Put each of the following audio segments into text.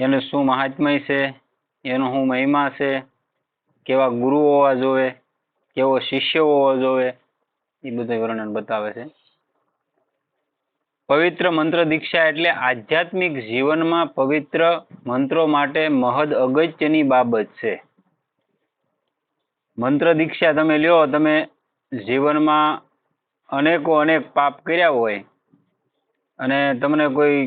એનું શું મહાત્મય છે, એનો શું મહિમા છે, કેવા ગુરુ હોવા જોવે, કેવો શિષ્ય હોવો જોવે, એ બધું વર્ણન બતાવે છે. પવિત્ર મંત્ર દીક્ષા એટલે આધ્યાત્મિક જીવનમાં પવિત્ર મંત્રો માટે મહદ અગત્યની બાબત છે. મંત્ર દીક્ષા તમે લ્યો, તમે જીવનમાં અનેક પાપ કર્યા હોય અને તમને કોઈ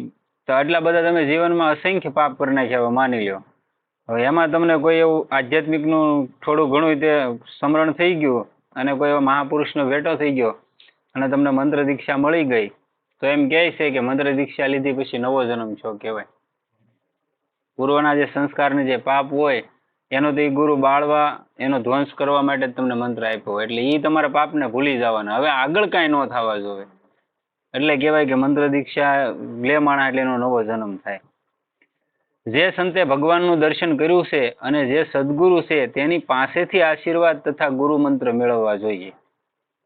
આટલા બધા તમે જીવનમાં અસંખ્ય પાપ કરી નાખ્યા હોય માની લ્યો. હવે એમાં તમને કોઈ એવું આધ્યાત્મિકનું થોડું ઘણું તે સ્મરણ થઈ ગયું અને કોઈ એવા મહાપુરુષનો ભેટો થઈ ગયો અને તમને મંત્ર દીક્ષા મળી ગઈ, તો એમ કહે છે કે મંત્ર દીક્ષા લીધી પછી નવો જન્મ છો કહેવાય. પૂર્વના જે સંસ્કારની જે પાપ હોય એનો તો એ ગુરુ બાળવા, એનો ધ્વંસ કરવા માટે તમને મંત્ર આપ્યો, એટલે એ તમારા પાપને ભૂલી જવાના, હવે આગળ કાંઈ ન થવા જોવે. એટલે કહેવાય કે મંત્ર દીક્ષા લે માણા એટલે એનો નવો જન્મ થાય. જે સંતે ભગવાનનું દર્શન કર્યું છે અને જે સદગુરુ છે તેની પાસેથી આશીર્વાદ તથા ગુરુ મંત્ર મેળવવા જોઈએ,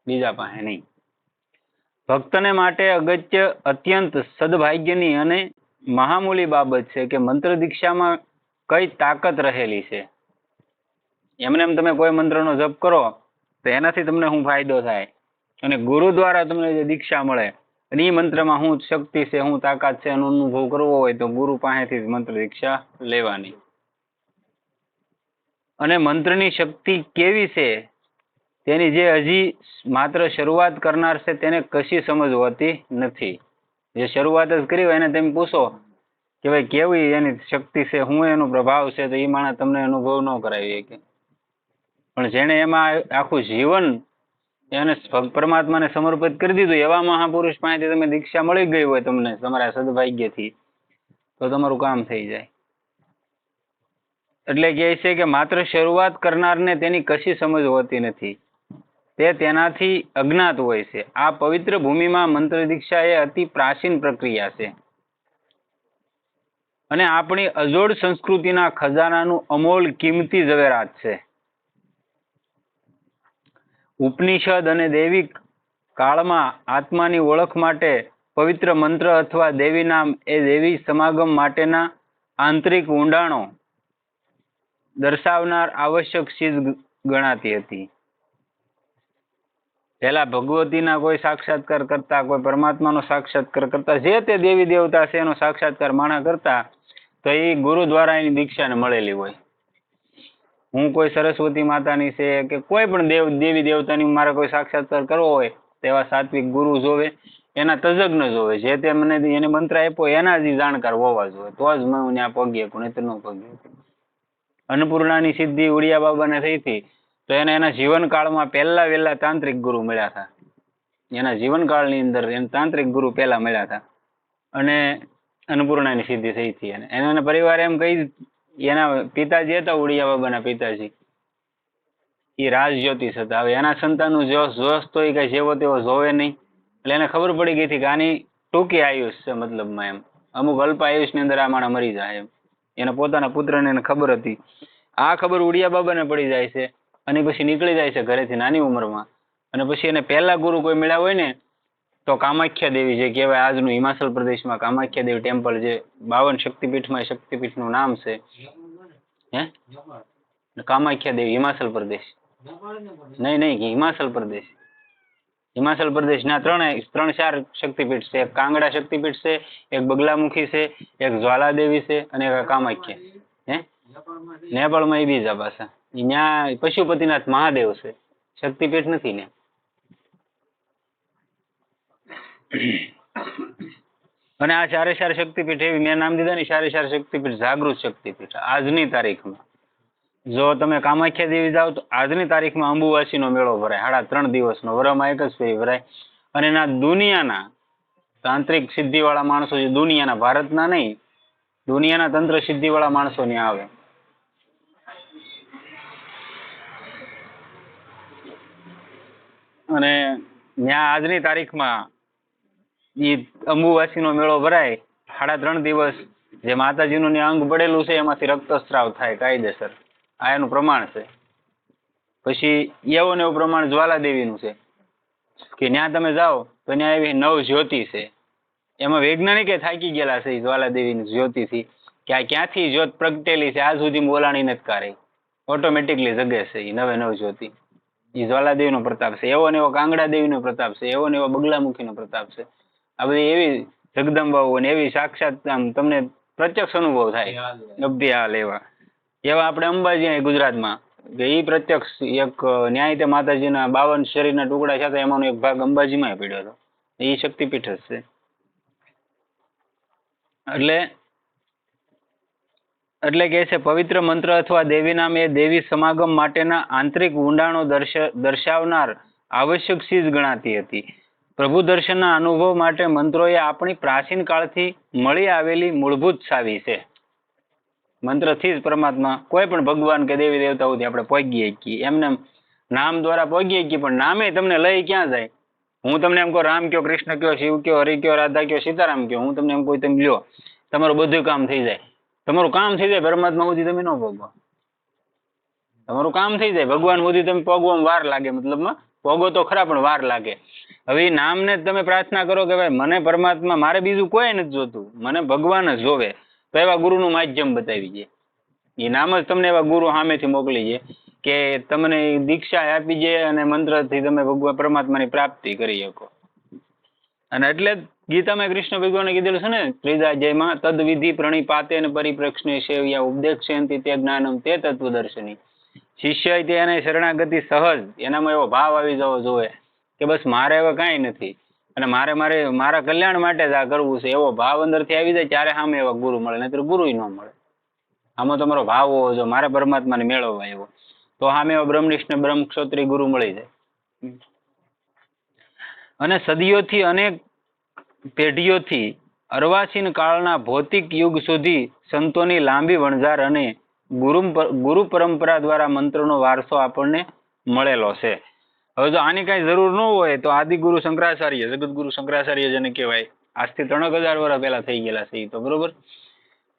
બીજા પાસે નહીં. ભક્તને માટે અત્યંત સદભાગ્યની અને મહામૂલી બાબત છે કે મંત્ર દીક્ષામાં કઈ તાકાત રહેલી છે. એમને એમ તમે કોઈ મંત્રનો જપ કરો તો એનાથી તમને શું ફાયદો થાય, અને ગુરુ દ્વારા તમને જે દીક્ષા મળે અને એ મંત્રમાં શું શક્તિ છે, શું તાકાત છે એનો અનુભવ કરવો હોય તો ગુરુ પાસેથી જ મંત્ર દીક્ષા લેવાની. અને મંત્રની શક્તિ કેવી છે તેની જે હજી માત્ર શરૂઆત કરનાર છે તેને કશી સમજ હોતી નથી. જે શરૂઆત જ કરી હોય એને તમે પૂછો કે ભાઈ કેવી એની શક્તિ છે, શું એનો પ્રભાવ છે, તો એ માણસ તમને અનુભવ ન કરાવી શકે. પણ જેને એમાં આખું જીવન એને પરમાત્માને સમર્પિત કરી દીધું એવા મહાપુરુષ પાસેથી તમે દીક્ષા મળી ગઈ હોય તમને તમારા સદભાગ્યથી, તો તમારું કામ થઈ જાય. એટલે કહે છે કે માત્ર શરૂઆત કરનારને તેની કશી સમજ હોતી નથી, તે તેનાથી અજ્ઞાત હોય છે. આ પવિત્ર ભૂમિમાં મંત્ર દીક્ષા એ અતિ પ્રાચીન પ્રક્રિયા છે અને આપણી અજોડ સંસ્કૃતિના ખજાનાનું અમોલ કિંમતી ઝવેરાત છે. ઉપનિષદ અને દૈવિક કાળમાં આત્માની ઓળખ માટે પવિત્ર મંત્ર અથવા દેવી નામ એ દેવી સમાગમ માટેના આંતરિક ઊંડાણો દર્શાવનાર આવશ્યક ચીજ ગણાતી હતી. પહેલા ભગવતીના કોઈ સાક્ષાત્કાર કરતા, કોઈ પરમાત્માનો સાક્ષાત્કાર કરતા, જે તે દેવી દેવતા છે એનો સાક્ષાત્કાર માણસ કરતા, તો એ ગુરુ દ્વારા એની દીક્ષાને મળેલી હોય. હું કોઈ સરસ્વતી માતાની છે કે કોઈ પણ દેવી દેવતાની મારે કોઈ સાક્ષાત્કાર કરવો હોય તો એવા સાત્વિક ગુરુ જોવે, એના તજજ્ઞ જોવે, જે તે મને એને મંત્ર આપ્યો એના જ જાણકાર હોવા જોઈએ, તો જ હું ત્યાં પગી શકું, નહીં તો ન પગી શકું. અન્નપૂર્ણાની સિદ્ધિ ઉડિયા બાબાને થઈ હતી તો એના જીવનકાળમાં પહેલા વહેલા તાંત્રિક ગુરુ મળ્યા હતા. એના જીવનકાળની અંદર એને તાંત્રિક ગુરુ પહેલા મળ્યા હતા અને અન્નપૂર્ણાની સિદ્ધિ થઈ હતી. અને એના પરિવારે એમ કહી, એના પિતાજી હતા ઉડિયા બાબાના પિતાજી, એ રાજ જ્યોતિષ હતા. હવે એના સંતાનનું જોશ તો એ કઈ જેવો તેવો જોવે નહીં, એટલે એને ખબર પડી ગઈ હતી કે આની ટૂંકી આયુષ છે, મતલબમાં એમ અમુક અલ્પ આયુષની અંદર આ માણસ મરી જાય એમ. એના પોતાના પુત્રને એને ખબર હતી. આ ખબર ઉડિયા બાબાને પડી જાય છે અને પછી નીકળી જાય છે ઘરેથી નાની ઉંમરમાં. અને પછી એને પહેલા ગુરુ કોઈ મળ્યા હોય ને તો કામાખ્યા દેવી, જે કહેવાય આજનું હિમાચલ પ્રદેશમાં કામાખ્યા દેવી ટેમ્પલ, જે 52 શક્તિપીઠમાં શક્તિપીઠનું નામ છે. કામાખ્યા દેવી હિમાચલ પ્રદેશ, નહીં હિમાચલ પ્રદેશ. હિમાચલ પ્રદેશના 3-4 શક્તિપીઠ છે. એક કાંગડા શક્તિપીઠ છે, એક બગલામુખી છે, એક જ્વાલાદેવી છે અને એક કામાખ્યા. નેપાળમાં એ બીજા પાછા. ત્યાં પશુપતિનાથ મહાદેવ છે, શક્તિપીઠ નથી ને. અને આ 4 શક્તિપીઠ એવી મેં નામ દીધા ને, 4 શક્તિપીઠ જાગૃત શક્તિપીઠ. આજની તારીખમાં જો તમે કામાખ્યા દેવી જાઓ તો આજની તારીખમાં અંબુવાસીનો મેળો ભરાય, 3.5 દિવસનો, વરમાં એક જ ફેરી ભરાય. અને એના દુનિયાના તાંત્રિક સિદ્ધિવાળા માણસો, જે દુનિયાના, ભારતના નહીં, દુનિયાના તંત્ર સિદ્ધિવાળા માણસો ત્યાં આવે. અને ત્યાં આજની તારીખમાં એ અંબુવાસીનો મેળો ભરાય, 3.5 દિવસ. જે માતાજીનું અંગ પડેલું છે એમાંથી રક્તસ્રાવ થાય કાયદેસર, આ એનું પ્રમાણ છે. પછી એવું ને એવું પ્રમાણ જ્વાલાદેવીનું છે કે ત્યાં તમે જાઓ તો ત્યાં એવી 9 જ્યોતિ છે. એમાં વૈજ્ઞાનિકે થાકી ગયેલા છે જ્વાલાદેવીની જ્યોતિથી, કે આ ક્યાંથી જ્યોત પ્રગટેલી છે, આજ સુધી બોલાણી નથી કાઢી, ઓટોમેટિકલી જગે છે એ નવે નવ જ્યોતિ. એ જ્વાલાદેવીનો પ્રતાપ છે, એવો ને એવો કાંગડા દેવીનો પ્રતાપ છે, એવો ને એવો બગલામુખીનો પ્રતાપ છે. આ બધી એવી જગદંબાઓ અને એવી સાક્ષાત આમ તમને પ્રત્યક્ષ અનુભવ થાય. અબ્દી હાલ એવા આપણે અંબાજી અહીં ગુજરાતમાં કે એ પ્રત્યક્ષ એક ન્યાય તે માતાજીના 52 શરીરના ટુકડા છે, એમાંનો એક ભાગ અંબાજીમાં પડ્યો હતો. એ શક્તિપીઠ જ છે. એટલે કે છે પવિત્ર મંત્ર અથવા દેવી નામ એ દેવી સમાગમ માટેના આંતરિક ઊંડાણો દર્શાવનાર આવશ્યક ચીજ ગણાતી હતી. પ્રભુ દર્શનના અનુભવ માટે મંત્રો એ આપણી પ્રાચીન કાળથી મળી આવેલી મૂળભૂત ચાવી છે. મંત્રથી જ પરમાત્મા કોઈ પણ ભગવાન કે દેવી દેવતાઓથી આપણે પહોંચીએ છીએ. એમને નામ દ્વારા પહોંચીએ છીએ, પણ નામે તમને લઈ ક્યાં જાય? હું તમને એમ કહું રામ કયો, કૃષ્ણ કયો, શિવ કયો, હરિ કયો, રાધા કયો, સીતારામ કયો, હું તમને એમ કોઈ તમે લ્યો, તમારું બધું કામ થઈ જાય. તમારું કામ થઈ જાય, પરમાત્મા સુધી તમે ન ભોગવો. તમારું કામ થઈ જાય, ભગવાન સુધી તમે પહોંચવામાં વાર લાગે, મતલબમાં ભોગવો તો ખરા પણ વાર લાગે. હવે એ નામને જ તમે પ્રાર્થના કરો કે ભાઈ મને પરમાત્મા, મારે બીજું કોઈ નથી જોતું, મને ભગવાન જ જોવે, તો એવા ગુરુનું માધ્યમ બતાવી દે. એ નામ જ તમને એવા ગુરુ સામેથી મોકલી છે કે તમને દીક્ષા આપી છે અને મંત્રથી તમે ભગવાન પરમાત્માની પ્રાપ્તિ કરી શકો. અને એટલે જ ગીતામાં કૃષ્ણ ભગવાને કીધેલું છે ને ત્રીજા અધ્યાયમાં, તદ વિધિ પ્રણિપાતે ને પરિપ્રશ્ને સેવ્યા ઉપદેક્ષયંતિ તે જ્ઞાનમ તે તત્વદર્શની. શિષ્ય તેને શરણાગતિ સહજ, એનામાં એવો ભાવ આવી જવો જોઈએ કે બસ મારે હવે કાંઈ નથી અને મારા કલ્યાણ માટે જ આ કરવું છે, એવો ભાવ અંદરથી આવી જાય ત્યારે સામે એવા ગુરુ મળે, નહીતર ગુરુ ન મળે. આમાં તમારો ભાવ હોવો જો મારે પરમાત્માને મેળવવા એવો, તો સામે એવા બ્રહ્મનિષ્ઠ ને બ્રહ્મ ક્ષત્રિય ગુરુ મળી જાય. અને સદીઓથી અનેક પેઢીઓથી અર્વાચીન કાળના ભૌતિક યુગ સુધી સંતોની લાંબી વણઝાર અને ગુરુ પરંપરા દ્વારા મંત્રનો વારસો આપણને મળેલો છે. હવે જો આની કઈ જરૂર ન હોય તો આદિગુરુ શંકરાચાર્ય, જગતગુરુ શંકરાચાર્ય જેને કહેવાય, આજથી 3000 વર્ષ પહેલા થઈ ગયેલા છે એ તો બરોબર.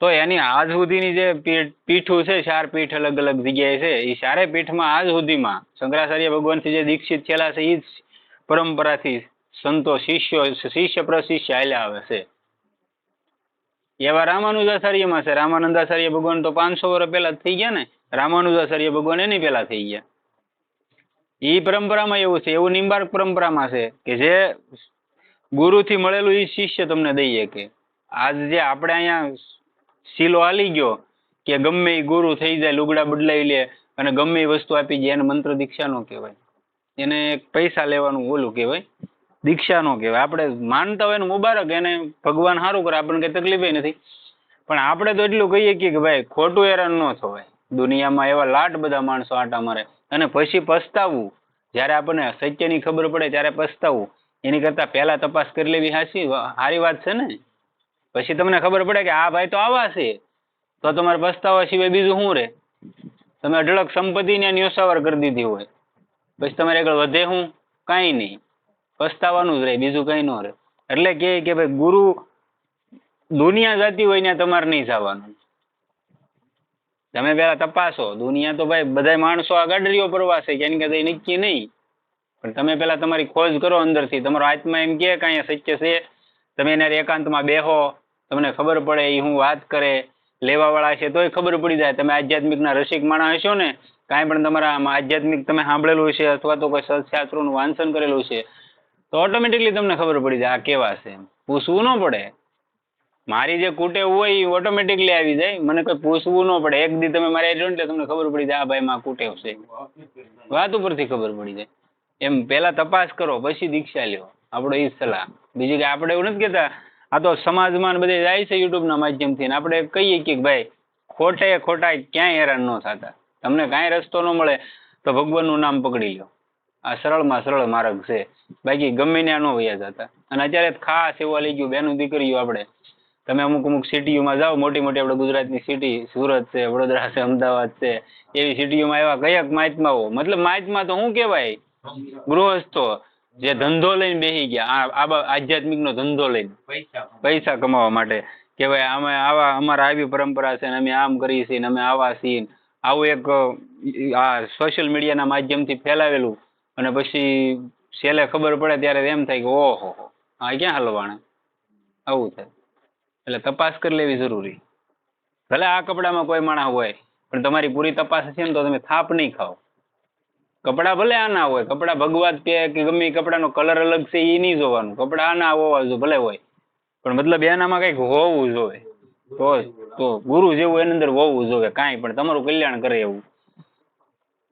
તો એની આજ સુધીની જે પીઠું છે, 4 પીઠ અલગ અલગ જગ્યાએ છે, એ 4 પીઠમાં આજ સુધીમાં શંકરાચાર્ય ભગવાનથી જે દીક્ષિત થયેલા છે એ જ પરંપરાથી સંતો શિષ્ય પ્રશિષ્ય હાલ્યા આવે છે. એવા રામાનુજાચાર્યમાં છે. રામાનંદાચાર્ય ભગવાન તો 500 વર્ષ પહેલા થઈ ગયા ને, રામાનુજાચાર્ય ભગવાન એની પહેલા થઈ ગયા. એ પરંપરામાં એવું છે. એવું નિંબાર્ક પરંપરામાં છે કે જે ગુરુથી મળેલું એ શિષ્ય તમને દઈએ કે આજ જે આપણે અહીંયા શીલો હાલી ગયો કે ગમે એ ગુરુ થઈ જાય, લુગડા બદલાઈ લે અને ગમે એ વસ્તુ આપી જાય, એને મંત્ર દીક્ષા નો કહેવાય, એને પૈસા લેવાનું ઓલું કહેવાય, દીક્ષા નો કહેવાય. આપણે માનતા હોય ને મુબારક, એને ભગવાન સારું કરે, આપણને કઈ તકલીફ નથી. પણ આપણે તો એટલું કહીએ કે ભાઈ ખોટું હેરાન ન થવાય. દુનિયામાં એવા લાટ બધા માણસો આટા મારે અને પછી પસ્તાવવું, જયારે આપણને સત્યની ખબર પડે ત્યારે પસ્તાવવું, એની કરતા પહેલા તપાસ કરી લેવી સારી વાત છે ને. પછી તમને ખબર પડે કે આ ભાઈ તો આવા છે, તો તમારે પસ્તાવા સિવાય બીજું શું રે? તમે અઢળક સંપત્તિને ન્યોસાવર કરી દીધી હોય, પછી તમારે આગળ વધે શું? કાંઈ નહીં, પસ્તાવાનું જ રહે, બીજું કઈ ન રહે. એટલે કે ભાઈ ગુરુ દુનિયા જતી હોય ત્યાં તમારે નહીં જવાનું. તમે પેલા તપાસો. દુનિયા તો ભાઈ બધા માણસો આ ગાડરીઓ પ્રવાસે કે એની કઈ નક્કી નહીં, પણ તમે પેલા તમારી ખોજ કરો અંદરથી. તમારો આત્મા એમ કે કાંઈ સત્ય છે, તમે એને એકાંતમાં બેહો, તમને ખબર પડે, એ હું વાત કરે, લેવા વાળા છે તોય ખબર પડી જાય. તમે આધ્યાત્મિકના રસિક માણસ હશો ને, કાંઈ પણ તમારા આધ્યાત્મિક તમે સાંભળેલું છે અથવા તો કોઈ સત્શાસ્ત્રોનું વાંચન કરેલું છે, તો ઓટોમેટિકલી તમને ખબર પડી જાય આ કેવા છે. પૂછવું ન પડે. મારી જે કુટેવ હોય એ ઓટોમેટિકલી આવી જાય, મને કોઈ પૂછવું ન પડે. એક દી તમે મારે એટલે તમને ખબર પડી જાય આ ભાઈ માં કુટેવ છે, વાત ઉપરથી ખબર પડી જાય. એમ પેલા તપાસ કરો પછી દીક્ષા લ્યો, આપણો એ સલાહ. બીજી કે આપણે એવું નથી કેતા, આ તો સમાજમાં બધે જાય છે યુટ્યુબના માધ્યમથી, ને આપણે કહીએ કે ભાઈ ખોટા ક્યાંય હેરાન ન થતા. તમને કાંઈ રસ્તો ન મળે તો ભગવાનનું નામ પકડી લો, આ સરળમાં સરળ માર્ગ છે. બાકી ગમે ત્યાં ન વયા જતા. અને અત્યારે ખાસ એવું લઈ ગયું, બેનું દીકરીઓ આપણે, તમે અમુક સિટીઓમાં જાઓ, મોટી આપણે ગુજરાતની સિટી, સુરત છે, વડોદરા છે, અમદાવાદ છે, એવી સિટીઓમાં એવા કયાક મહાત્માઓ, મતલબ મહાત્મા તો શું કહેવાય, ગૃહસ્થો જે ધંધો લઈને બેસી ગયા, આધ્યાત્મિક નો ધંધો લઈને પૈસા કમાવા માટે, કે ભાઈ અમે અમારા આવી પરંપરા છે ને અમે આમ કરીએ છીએ ને અમે આવા છીએ, આવું એક આ સોશિયલ મીડિયાના માધ્યમથી ફેલાવેલું. અને પછી છેલ્લે ખબર પડે ત્યારે એમ થાય કે ઓહો આ ક્યાં હલવાણે, આવું થાય. એટલે તપાસ કરી લેવી જરૂરી. ભલે આ કપડામાં કોઈ માણસ હોય પણ તમારી પૂરી તપાસ હશે ને તો તમે થાપ નહીં ખાઓ. કપડા ભલે આના હોય, કપડા ભગવાત કે ગમે એ કપડાનો કલર અલગ છે એ નહીં જોવાનું, કપડા આના હોવા જોઈએ ભલે હોય પણ મતલબ એનામાં કંઈક હોવું જોઈએ. તો ગુરુ જેવું એની અંદર હોવું જોઈએ કાંઈ પણ તમારું કલ્યાણ કરે એવું.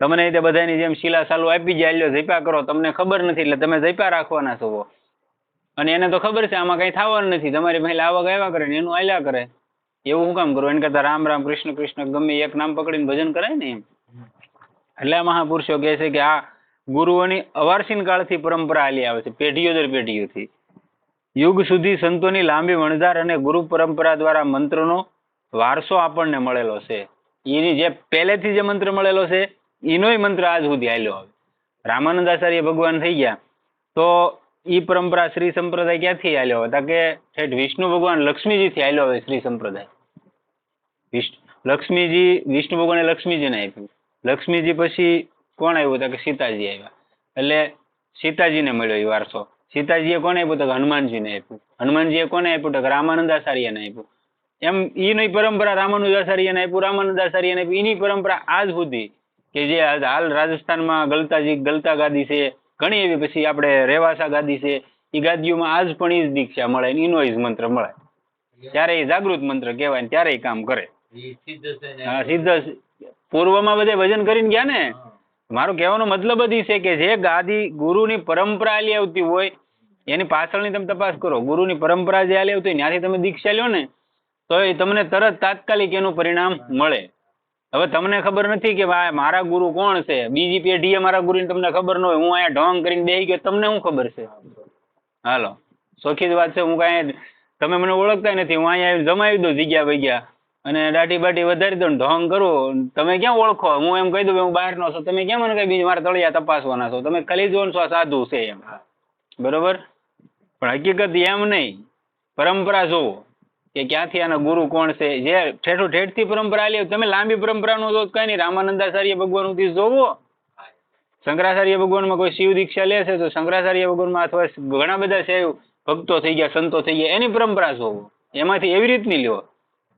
તમને તે બધાની જેમ શીલા સાલું આપી જાય લ્યો જપ્યા કરો, તમને ખબર નથી એટલે તમે જપ્યા રાખવાના છો અને એને તો ખબર છે આમાં કઈ થવાનું નથી, તમારી પાસે આવક આવ્યા કરે ને એનું આલ્યા કરે. એવું શું કામ કરવું? એને કરતા રામ રામ કૃષ્ણ કૃષ્ણ ગમે એક નામ પકડીને ભજન કરાય ને એમ. એટલે મહાપુરુષો કહે છે કે આ ગુરુઓની અવારસીન કાળથી પરંપરા હાલી આવે છે, પેઢીઓ દર પેઢીઓથી. યુગ સુધી સંતોની લાંબી વણઝાર અને ગુરુ પરંપરા દ્વારા મંત્રનો વારસો આપણને મળેલો છે. એની જે પહેલેથી જે મંત્ર મળેલો છે એનોય મંત્ર આજ સુધી હાલ્યો આવે. રામાનંદાચાર્ય ભગવાન થઈ ગયા તો ઈ પરંપરા શ્રી સંપ્રદાય ક્યાંથી હાલ્યો હતા કે ઠેઠ વિષ્ણુ ભગવાન લક્ષ્મીજીથી હાલ્યો આવે શ્રી સંપ્રદાય. લક્ષ્મીજી વિષ્ણુ ભગવાને લક્ષ્મીજીને આપ્યું, લક્ષ્મીજી પછી કોણ આવ્યું હતા કે સીતાજી આવ્યા એટલે સીતાજીને મળ્યો એ વારસો. સીતાજીએ કોને આપ્યું તો હનુમાનજીને આપ્યું, હનુમાનજીએ કોને આપ્યું તો રામાનંદાચાર્યને આપ્યું. એમ એની પરંપરા રામાનુજાચાર્યને આપ્યું, રામાનંદાચાર્યને આપ્યું. એની પરંપરા આજ સુધી કે જે હાલ રાજસ્થાનમાં ગલતા ગાદી છે, ઘણી એવી પછી આપણે રેવાસા ગાદી છે, એ ગાદીઓમાં આજ પણ એ જ દીક્ષા મળે, એનો જ મંત્ર મળે. ત્યારે એ જાગૃત મંત્ર કહેવાય ને ત્યારે એ કામ કરે. હા સિદ્ધ પૂર્વમાં બધે ભજન કરીને ગયા ને. મારો કહેવાનો મતલબ જ છે કે જે ગાદી ગુરુની પરંપરા આલી આવતી હોય એની પાછળની તમે તપાસ કરો. ગુરુની પરંપરા જે આલી આવતી હોય ત્યાંથી તમે દીક્ષા લ્યો ને તો એ તમને તરત તાત્કાલિક એનું પરિણામ મળે. હવે તમને ખબર નથી કે મારા ગુરુ કોણ છે, બીજી પેઢીએ મારા ગુરુની તમને ખબર ન હોય, હું અહીંયા ઢોંગ કરીને બેસી ગયો, તમને શું ખબર છે? હાલો સોખી જ વાત છે. હું કાંઈ તમે મને ઓળખતા નથી, હું અહીંયા જમાવી દઉં જગ્યા વગ્યા અને દાઢી બાટી વધારી દઉં ઢોંગ કરું, તમે ક્યાં ઓળખો? હું એમ કહી દઉં કે હું બહારનો છું, તમે કેમ મને કઈ બીજું મારા તળિયા તપાસવાના છો? તમે ખાલી જોન છો સાધુ છે એમ, બરોબર? પણ હકીકત એમ નહીં, પરંપરા જોવો કે ક્યાંથી આના ગુરુ કોણ છે. જે ઠેઠું ઠેઠથી પરંપરા આલી તમે લાંબી પરંપરાનું જો કઈ નહીં, રામાનંદાચાર્ય ભગવાન સુધી જોવો, શંકરાચાર્ય ભગવાનમાં કોઈ શિવ દીક્ષા લે છે તો શંકરાચાર્ય ભગવાનમાં અથવા ઘણા બધા છે ભક્તો થઈ ગયા, સંતો થઈ ગયા, એની પરંપરા જોવો, એમાંથી એવી રીતની લ્યો.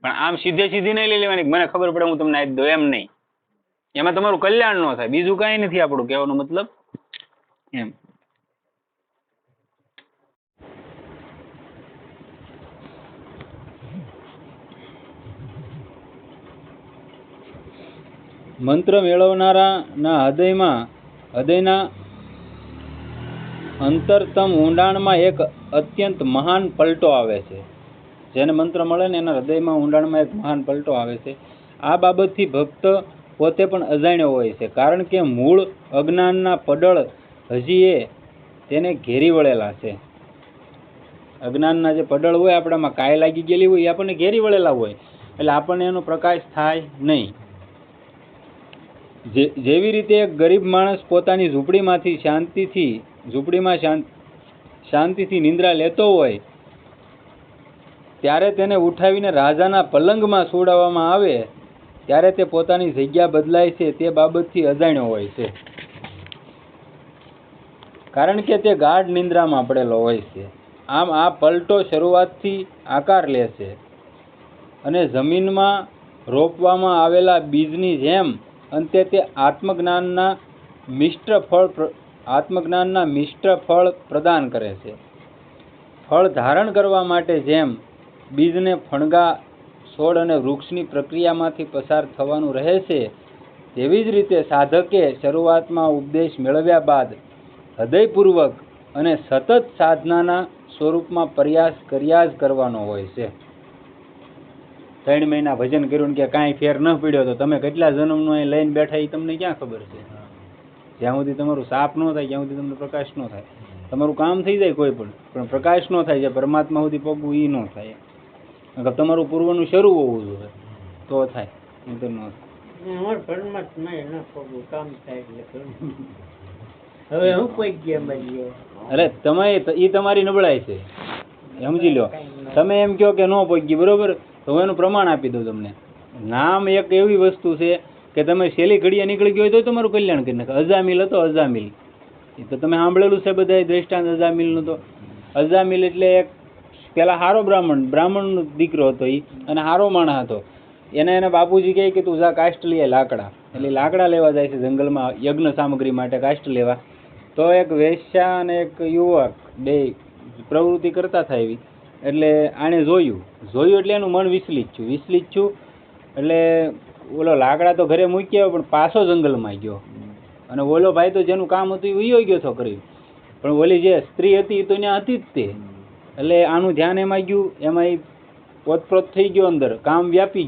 પણ આમ સીધે સીધી નહીં લઈ લેવાની મને ખબર પડે હું તમને આપી દઉં એમ નહીં. એમાં તમારું કલ્યાણ ન થાય, બીજું કઈ નથી આપણું કહેવાનો મતલબ એમ. મંત્ર મેળવનારાના હૃદયના અંતરતમ ઊંડાણમાં એક અત્યંત મહાન પલટો આવે છે. જેને મંત્ર મળે ને એના હૃદયમાં ઊંડાણમાં એક મહાન પલટો આવે છે. આ બાબતથી ભક્ત પોતે પણ અજાણ્યો હોય છે, કારણ કે મૂળ અજ્ઞાનના પડળ હજી તેને ઘેરી વળેલા છે. અજ્ઞાનના જે પડળ હોય આપણામાં કાય લાગી ગયેલી હોય એ આપણને ઘેરી વળેલા હોય એટલે આપણને એનો પ્રકાશ થાય નહીં. જેવી રીતે એક ગરીબ માણસ પોતાની ઝૂંપડીમાં શાંતિથી નિંદ્રા લેતો હોય ત્યારે તેને ઉઠાવીને રાજાના પલંગમાં સુવડાવવામાં આવે ત્યારે તે પોતાની જગ્યા બદલાય છે તે બાબતથી અજાણ્યો હોય છે, કારણ કે તે ગાઢ નિંદ્રામાં પડેલો હોય છે. આમ આ પલટો શરૂઆતથી આકાર લે છે અને જમીનમાં રોપવામાં આવેલા બીજની જેમ અંતે તે આત્મજ્ઞાનના મિષ્ટ ફળ પ્રદાન કરે છે. ફળ ધારણ કરવા માટે જેમ બીજને ફણગા, છોડ અને વૃક્ષની પ્રક્રિયામાંથી પસાર થવાનું રહે છે, તેવી જ રીતે સાધકે શરૂઆતમાં ઉપદેશ મેળવ્યા બાદ હૃદયપૂર્વક અને સતત સાધનાના સ્વરૂપમાં પ્રયાસ કર્યા જ કરવાનો હોય છે. 3 મહિના ભજન કર્યું કે કાંઈ ફેર ન પડ્યો તો તમે કેટલા જન્મનો અહીં લઈને બેઠા એ તમને ક્યાં ખબર છે? જ્યાં સુધી તમારું સાપ ન થાય ત્યાં સુધી તમને પ્રકાશ ન થાય. તમારું કામ થઈ જાય કોઈ પણ પ્રકાશ ન થાય, જે પરમાત્મા સુધી પગવું એ ન થાય. તમારું પૂર્વનું શરૂ હોવું જોઈએ તો થાય, નહીં તો ન થાય. અરે તમે એ તમારી નબળાઈ છે, સમજી લો. તમે એમ કહો કે ન પગી બરોબર, તો હું એનું પ્રમાણ આપી દઉં તમને. નામ એક એવી વસ્તુ છે કે તમે છેલ્લી ઘડીએ નીકળી ગયો હોય તો તમારું કલ્યાણ કરી નાખે. અજામિલ હતો, અજામિલ એ તો તમે સાંભળેલું છે બધા દ્રષ્ટાંત અજામિલનું. તો અજામિલ એટલે એક પેલા હારો બ્રાહ્મણનો દીકરો હતો એ, અને હારો માણસ હતો. એના બાપુજી કહે કે તું જા કાષ્ટ લઈ લાકડા, એટલે લાકડા લેવા જાય છે જંગલમાં યજ્ઞ સામગ્રી માટે કાષ્ટ લેવા. તો એક વેશ્યા અને એક યુવક બે પ્રવૃત્તિ કરતા થાય એવી, એટલે આણે જોયું એટલે એનું મન વિચલિત થયું. એટલે ઓલો લાકડા તો ઘરે મૂકી આવ્યો પણ પાછો જંગલમાં ગયો, અને ઓલો ભાઈ તો જેનું કામ હતું એ વયો ગયો તો કરી, પણ ઓલી જે સ્ત્રી હતી એ તો ત્યાં હતી જ તે. એટલે આનું ધ્યાન એમાં ગયું, એમાં એ પોતપ્રોત થઈ ગયો અંદર, કામ વ્યાપી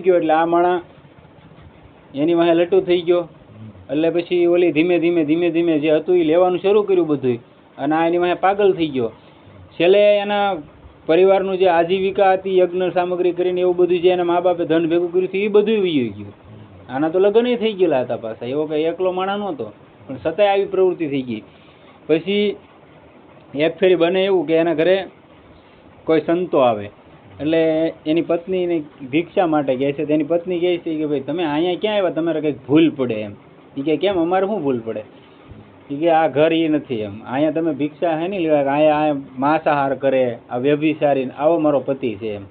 ગયો એટલે આ માણસ એની વાહે લટુ થઈ ગયો. એટલે પછી ઓલી ધીમે ધીમે જે હતું એ લેવાનું શરૂ કર્યું બધું, અને આ એની વાહે પાગલ થઈ ગયો. છેલ્લે એના પરિવારનું જે આજીવિકા હતી યજ્ઞ સામગ્રી કરીને એવું બધું જે એના મા બાપે ધન ભેગું કર્યું હતું એ બધું વયું ગયું. આના તો લગ્ન થઈ ગયેલા હતા પાછા, એવો કંઈ એકલો માણસ નહોતો, પણ છતાંય આવી પ્રવૃત્તિ થઈ ગઈ. પછી એક ફેરી બને એવું કે એના ઘરે કોઈ સંતો આવે, એટલે એની પત્નીને ભિક્ષા માટે કહે છે. તેની પત્ની કહે છે કે ભાઈ તમે અહીંયા ક્યાં આવ્યા, તમારે કંઈક ભૂલ પડે એમ. એ કે કેમ, અમારે શું ભૂલ પડે? એ કે આ ઘર એ નથી એમ, અહીંયા તમે ભિક્ષા હે નહીં લેવા, અહીંયા માંસાહાર કરે, આ વ્યભિચારી, આવો મારો પતિ છે એમ.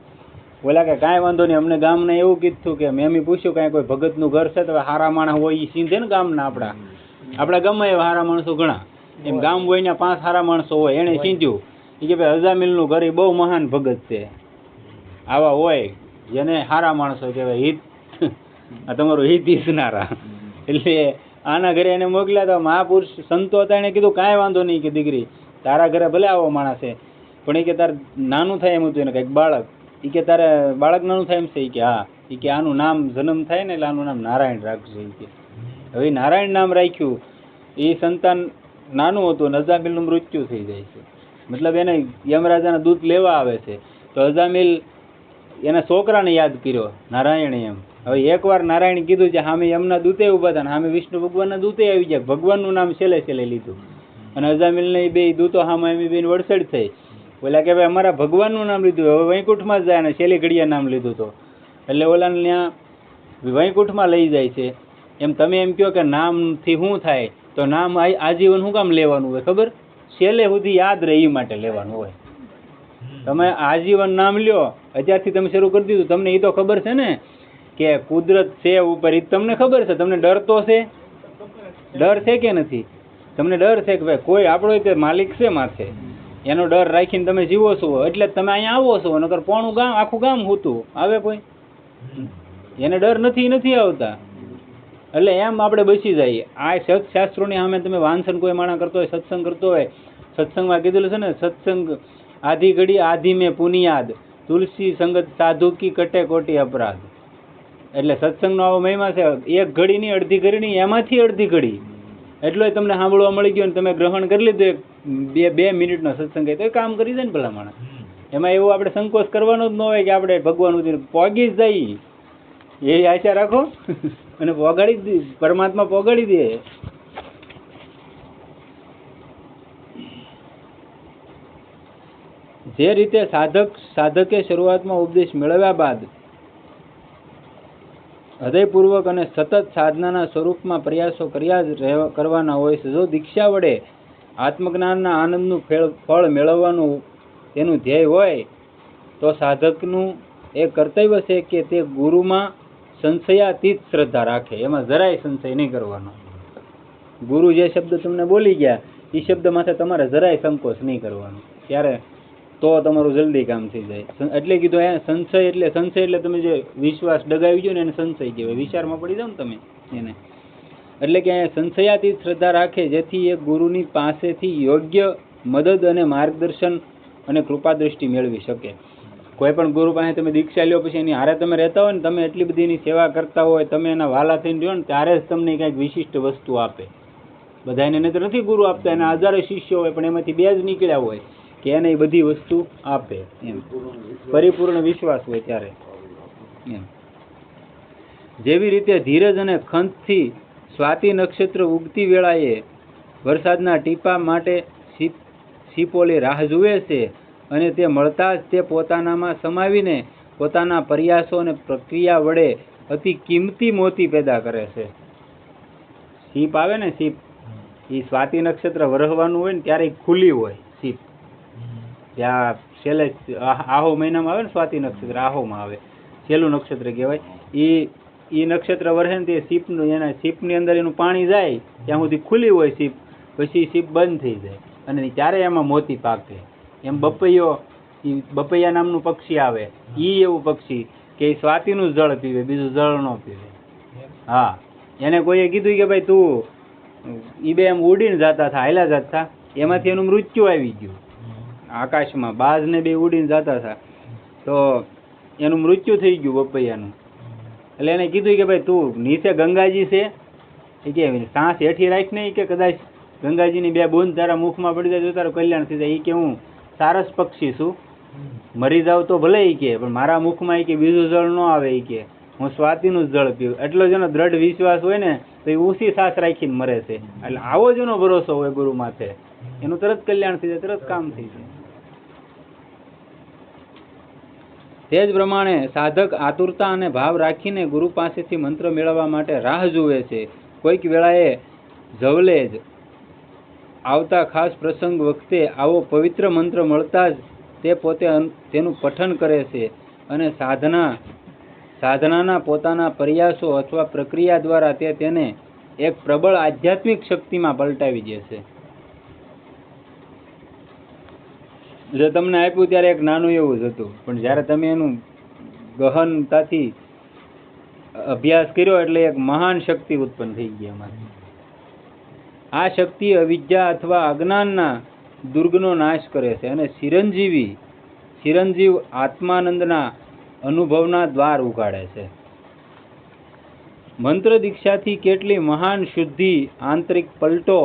બોલા કે કાંઈ વાંધો નહીં, અમને ગામને એવું કીધું કે મેં એમ પૂછ્યું કાંઈ કોઈ ભગતનું ઘર છે તો હારા માણસ હોય એ સીધે ને ગામના આપણા ગામમાં એવા હારા માણસો ઘણા, એમ ગામ હોય ને 5 હારા માણસો હોય, એણે સીધ્યું એ કે ભાઈ અજામિલનું ઘર એ બહુ મહાન ભગત છે, આવા હોય જેને હારા માણસો કહેવાય, હિત આ તમારું હિત ઈસનારા. એટલે આના ઘરે એને મોકલ્યા તો મહાપુરુષ સંતો હતા, એને કીધું કાંઈ વાંધો નહીં કે દીકરી તારા ઘરે ભલે આવો માણસ છે, પણ એ કે તારે નાનું થાય એમ હતું એને કંઈક બાળક, એ કે તારે બાળક નાનું થાય એમ છે? એ કે હા. એ કે આનું નામ જન્મ થાય ને એટલે આનું નામ નારાયણ રાખજો. એ કે હવે નારાયણ નામ રાખ્યું, એ સંતાન નાનું હતું, અજામિલનું મૃત્યુ થઈ જાય છે. મતલબ એને યમરાજાના દૂત લેવા આવે છે, તો અજામિલ એના છોકરાને યાદ કર્યો નારાયણ એમ. હવે એકવાર નારાયણ કીધું છે સામે યમના દૂતે ઉભા હતા, સામે વિષ્ણુ ભગવાનના દૂતે આવી ગયા, ભગવાનનું નામ છેલ્લે લીધું, અને અજામિલને એ બે દૂતો સામે એમ બેન વડસડ થઈ. બોલ્યા કે ભાઈ અમારા ભગવાનનું નામ લીધું, હવે વૈકુંઠમાં જ જાય, અને છેલ્લી ઘડિયા નામ લીધું તો એટલે ઓલાને ત્યાં વૈકુંઠમાં લઈ જાય છે. એમ તમે એમ કહો કે નામથી શું થાય, તો નામ આજીવન શું કામ લેવાનું હોય ખબર? છેલ્લે સુધી યાદ રહે એ માટે લેવાનું હોય. તમે આજીવન નામ લ્યો, અત્યારથી તમે શરૂ કરી દીધું, તમને એ તો ખબર છે ને કે કુદરત છે ઉપર, એ તમને ખબર છે. તમને ડર તો છે, ડર છે કે નથી? તમને ડર છે કે ભાઈ કોઈ આપણો તે માલિક છે માથે, એનો ડર રાખીને તમે જીવો છો, એટલે જ તમે અહીંયા આવો છો. નકર પોણું ગામ આખું ગામ હોતું આવે કોઈ, એને ડર નથી આવતા. એટલે એમ આપણે બચી જઈએ. આ સત્શાસ્ત્રોની સામે તમે વાંચન કોઈ માણસ કરતો હોય, સત્સંગ કરતો હોય, સત્સંગમાં કીધેલું છે ને, સત્સંગ આધી ઘડી આધી મેં પુનિયાદ, તુલસી સંગત સાધુ કી કટે કોટી અપરાધ. એટલે સત્સંગનો આવો મહિમા છે, એક ઘડીની અડધી ઘડીની, એમાંથી અડધી ઘડી એટલો તમને સાંભળવા મળી ગયો ને તમે ગ્રહણ કરી લીધું. બે મિનિટનો સત્સંગ તો એ કામ કરી દે ને ભલા માણસ. એમાં એવું આપણે સંકોચ કરવાનો જ ન હોય કે આપણે ભગવાન સુધી પોગી જ જઈએ, એ આશા રાખો અને પરમાત્મા પોગાડી દે. જે રીતે સાધકે શરૂઆતમાં ઉપદેશ મેળવ્યા બાદ હૃદયપૂર્વક અને સતત સાધનાના સ્વરૂપમાં પ્રયાસો કરવાના હોય છે. જો દીક્ષા વડે આત્મજ્ઞાનના આનંદનું ફળ મેળવવાનું તેનું ધ્યેય હોય તો સાધકનું એ કર્તવ્ય છે કે તે ગુરુમાં સંશયાતીત શ્રદ્ધા રાખે, એમાં જરાય સંશય નહીં કરવાનો. ગુરુ જે શબ્દ તમને બોલી ગયા એ શબ્દ માથે તમારે જરાય સંકોચ નહીં કરવાનો, ત્યારે તો તમારું જલ્દી કામ થઈ જાય. એટલે કીધું સંશય એટલે તમે જે વિશ્વાસ ડગાવી ગયો ને એને સંશય કહેવાય, વિચારમાં પડી જાવ ને તમે એને. એટલે કે સંશયાતીત શ્રદ્ધા રાખે, જેથી એ ગુરુની પાસેથી યોગ્ય મદદ અને માર્ગદર્શન અને કૃપા દૃષ્ટિ મેળવી શકે. કોઈ પણ ગુરુ પાસે તમે દીક્ષા લ્યો, પછી એની હારે તમે રહેતા હોય ને, તમે એટલી બધી એની સેવા કરતા હોય, તમે એના વાલા થઈને રહ્યો ને, ત્યારે જ તમને કંઈક વિશિષ્ટ વસ્તુ આપે. બધાને એને તો નથી ગુરુ આપતા, એના હજારો શિષ્યો હોય, પણ એમાંથી 2 જ નીકળ્યા હોય કે એને એ બધી વસ્તુ આપે, એમ પરિપૂર્ણ વિશ્વાસ હોય ત્યારે. એમ જેવી રીતે ધીરજ અને ખંતથી સ્વાતિ નક્ષત્ર ઉગતી વેળાએ વરસાદના ટીપા માટે સીપોલી રાહ જુએ છે, અને તે મળતા જ તે પોતાનામાં સમાવીને પોતાના પ્રયાસો અને પ્રક્રિયા વડે અતિ કિંમતી મોતી પેદા કરે છે. સીપ આવે ને, સીપ એ સ્વાતિ નક્ષત્ર વરહવાનું હોય ને ત્યારે ખુલ્લી હોય સીપ. ત્યાં છેલ્લે આહો મહિનામાં આવે ને સ્વાતિ નક્ષત્ર, આહોમાં આવે પહેલું નક્ષત્ર કહેવાય. એ નક્ષત્ર વર્ષે ને તે સીપનું એના સીપની અંદર એનું પાણી જાય ત્યાં સુધી ખુલ્લી હોય સીપ, પછી સીપ બંધ થઈ જાય અને ત્યારે એમાં મોતી પાકે. એમ બપૈયા નામનું પક્ષી આવે, એ એવું પક્ષી કે એ સ્વાતિનું જ જળ પીવે, બીજું જળ ન પીવે. હા, એને કોઈએ કીધું કે ભાઈ તું એ બે એમ ઉડીને જતા હતા, હાલ્યા જતા હતા, એમાંથી એનું મૃત્યુ આવી ગયું આકાશમાં, બાજ ને બે ઉડીને જતા હતા તો એનું મૃત્યુ થઈ ગયું બપૈયાનું. એટલે એને કીધું કે ભાઈ તું નીચે ગંગાજી છે એ કે સાસ હેઠી રાખ નહીં કે કદાચ ગંગાજીની બે બૂંદ તારા મુખમાં પડી જાય તો તારું કલ્યાણ થઈ જાય. એ કે હું સારસ પક્ષી છું, મરી જાવ તો ભલે એ કે, પણ મારા મુખમાં એ કે બીજું જળ ન આવે. એ કે હું સ્વાતિનું જ જળ પીવું. એટલો જેનો દ્રઢ વિશ્વાસ હોય ને તો એ ઊંચી સાસ રાખીને મરે છે. એટલે આવો જ એનો ભરોસો હોય ગુરુ માથે, એનું તરત કલ્યાણ થઈ જાય, તરત કામ થઈ જાય. તે જ પ્રમાણે સાધક આતુરતા અને ભાવ રાખીને ગુરુ પાસેથી મંત્ર મેળવવા માટે રાહ જુએ છે. કોઈક વેળાએ જવલે જ આવતા ખાસ પ્રસંગ વખતે આવો પવિત્ર મંત્ર મળતા જ તે પોતે તેનું પઠન કરે છે અને સાધનાના પોતાના પ્રયાસો અથવા પ્રક્રિયા દ્વારા તે તેને એક પ્રબળ આધ્યાત્મિક શક્તિમાં પલટાવી દે છે. જો તમને આપ્યું ત્યારે એક નાનું એવું જ હતું, પણ જ્યારે તમે એનું ગહનતાથી અભ્યાસ કર્યો એટલે એક મહાન શક્તિ ઉત્પન્ન થઈ ગઈ એમાંથી. આ શક્તિ અવિદ્યા અથવા અજ્ઞાનના દુર્ગનો નાશ કરે છે અને ચિરંજીવ આત્માનંદના અનુભવના દ્વાર ઉગાડે છે. મંત્ર દીક્ષાથી કેટલી મહાન શુદ્ધિ, આંતરિક પલટો,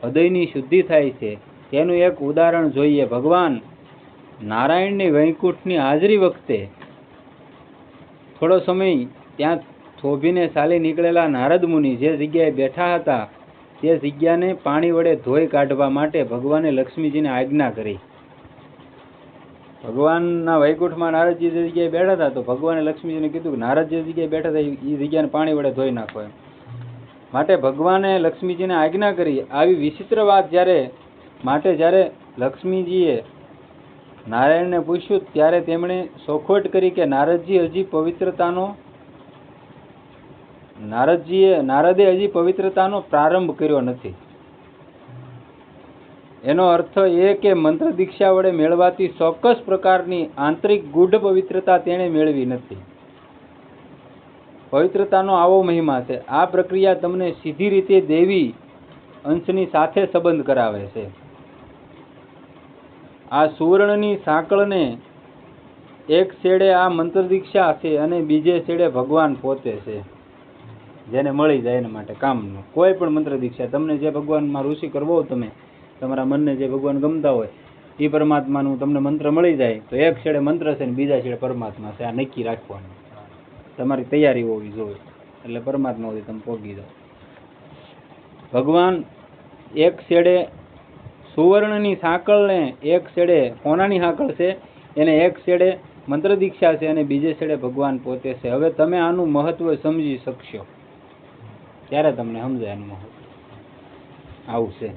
હૃદયની શુદ્ધિ થાય છે તેનું એક ઉદાહરણ જોઈએ. ભગવાન નારાયણની વૈકુંઠની હાજરી વખતે થોડો સમય ત્યાં થોભીને ચાલી નીકળેલા નારદ મુનિ જે જગ્યાએ બેઠા હતા તે જગ્યાને પાણી વડે ધોઈ કાઢવા માટે ભગવાને લક્ષ્મીજીને આજ્ઞા કરી. ભગવાનના વૈકુંઠમાં નારદજી જે જગ્યાએ બેઠા હતા તો ભગવાને લક્ષ્મીજીને કીધું કે નારદ જે જગ્યાએ બેઠા હતા એ જગ્યાને પાણી વડે ધોઈ નાખો એમ. માટે ભગવાને લક્ષ્મીજીને આજ્ઞા કરી. આવી વિચિત્ર વાત જ્યારે લક્ષ્મીજીએ નારાયણને પૂછ્યું ત્યારે તેમણે સોખવટ કરી કે નારદે હજી પવિત્રતાનો પ્રારંભ કર્યો નથી. એનો અર્થ એ કે મંત્ર દીક્ષા વડે મેળવાતી ચોક્કસ પ્રકારની આંતરિક ગૂઢ પવિત્રતા તેણે મેળવી નથી. પવિત્રતાનો આવો મહિમા છે. આ પ્રક્રિયા તમને સીધી રીતે દેવી અંશની સાથે સંબંધ કરાવે છે. આ સુવર્ણની સાંકળને એક છેડે આ મંત્ર દીક્ષા છે અને બીજે છેડે ભગવાન પોતે છે, જેને મળી જાય એના માટે કામનું. કોઈ પણ મંત્ર દીક્ષા તમને જે ભગવાનમાં ઋષિ કરવો હોય, તમે તમારા મનને જે ભગવાન ગમતા હોય એ પરમાત્માનું તમને મંત્ર મળી જાય તો એક છેડે મંત્ર છે ને બીજા છેડે પરમાત્મા છે. આ નક્કી રાખવાનું, તમારી તૈયારી હોવી જોઈએ, એટલે પરમાત્મા સુધી તમે પહોંચી જાઓ. ભગવાન એક છેડે સુવર્ણની સાંકળને એક છેડે સોનાની સાંકળ છે, એને એક છેડે મંત્ર દીક્ષા છે અને બીજે છેડે ભગવાન પોતે છે. હવે તમે આનું મહત્વ સમજી શકશો ત્યારે તમને સમજાય એનું મહત્વ. આવું છે.